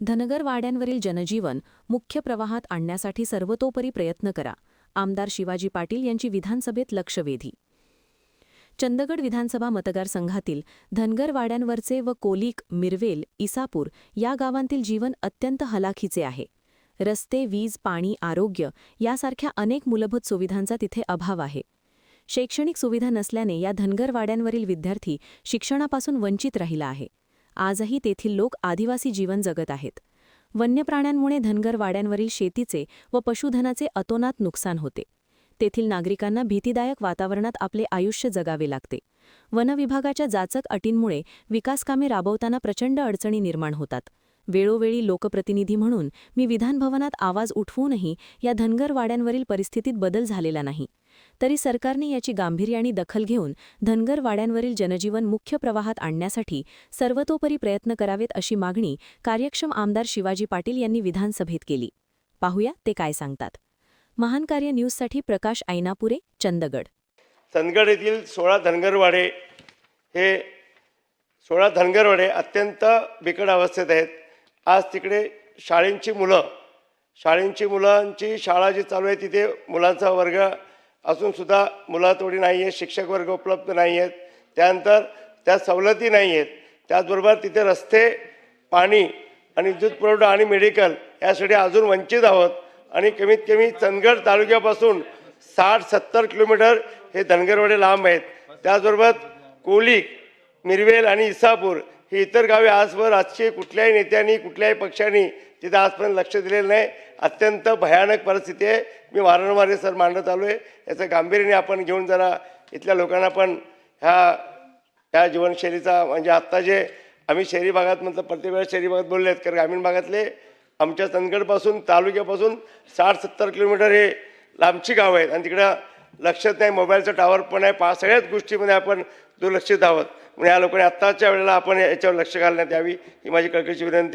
धनगर वाड्यांवरील जनजीवन मुख्य प्रवाहात आणण्यासाठी सर्वतोपरी प्रयत्न करा. आमदार शिवाजी पाटील यांची विधानसभेत लक्षवेधी. चंदगड विधानसभा मतदारसंघातील धनगर वाड्यांवरचे व कोलिक, मिरवेल, इसापूर या गावांतील जीवन अत्यंत हलाखीचे आहे. रस्ते, वीज, पाणी, आरोग्य यासारख्या अनेक मूलभूत सुविधांचा तिथे अभाव आहे. शैक्षणिक सुविधा नसल्याने या धनगर वाड्यांवरील विद्यार्थी शिक्षणापासून वंचित राहिला आहे. आजही तेथील लोक आदिवासी जीवन जगत आहेत. वन्य प्राण्यांमुळे धनगर वाड्यांवरील शेतीचे व पशुधनाचे अतोनात नुकसान होते. तेथील नागरिकांना भीतीदायक वातावरणात आपले आयुष्य जगावे लागते. वनविभागाच्या जाचक अटींमुळे विकासकामे राबवताना प्रचंड अडचणी निर्माण होतात. वेळोवेळी लोकप्रतिनिधी म्हणून मी विधानभवनात आवाज उठवूनही या धनगर वाड्यांवरील परिस्थितीत बदल झालेला नाही. तरी सरकारने याची गांभीर्याने दखल घेऊन धनगर वाड्यांवरील जनजीवन मुख्य प्रवाहात आणण्यासाठी सर्वतोपरी प्रयत्न करावेत अशी मागणी कार्यक्षम आमदार शिवाजी पाटील यांनी विधानसभेत केली. पाहूया ते काय सांगतात. महान कार्य न्यूजसाठी प्रकाश ऐनापुरे, चंदगड. चंदगड येथील 16 धनगरवाडे हे 16 धनगरवाडे अत्यंत बिकट अवस्थेत आहेत. आज तिकडे शाळांची मुलांची शाळा जी चालू आहे तिथे मुलांचा वर्ग असूनसुद्धा मुलातोडी नाही आहे, शिक्षक वर्ग उपलब्ध नाही आहेत, त्यानंतर त्या सवलती नाही आहेत. त्याचबरोबर तिथे रस्ते, पाणी आणि विद्युत पुरवठा आणि मेडिकल यासाठी अजून वंचित आहोत. आणि कमीत कमी चंदगड तालुक्यापासून 60-70 किलोमीटर हे धनगरवाडे लांब आहेत. त्याचबरोबर कोलिक, मिरवेल आणि इसापूर ही इतर गावे आजवर राजकीय कुठल्याही नेत्यांनी कुठल्याही पक्षांनी तिथं आजपर्यंत लक्ष दिलेलं नाही. अत्यंत भयानक परिस्थिती आहे. मी वारंवार हे सर मांडत आलो आहे. याचं गांभीर्याने आपण घेऊन जरा इथल्या लोकांना पण ह्या जीवनशैलीचा म्हणजे आत्ता जे आम्ही शहरी भागात म्हटलं प्रत्येक वेळेस शहरी भागात बोलले आहेत, कारण ग्रामीण भागातले आमच्या चंदगडपासून तालुक्यापासून 60-70 किलोमीटर हे लांबची गावं आहेत आणि तिकडं लक्षात नाही. मोबाईलचा टावर पण आहे. सगळ्याच गोष्टीमध्ये आपण दुर्लक्षित आहोत. म्हणून या लोकांनी आत्ताच्या वेळेला आपण याच्यावर लक्ष घालण्यात यावी ही माझी कळकळीची विनंती.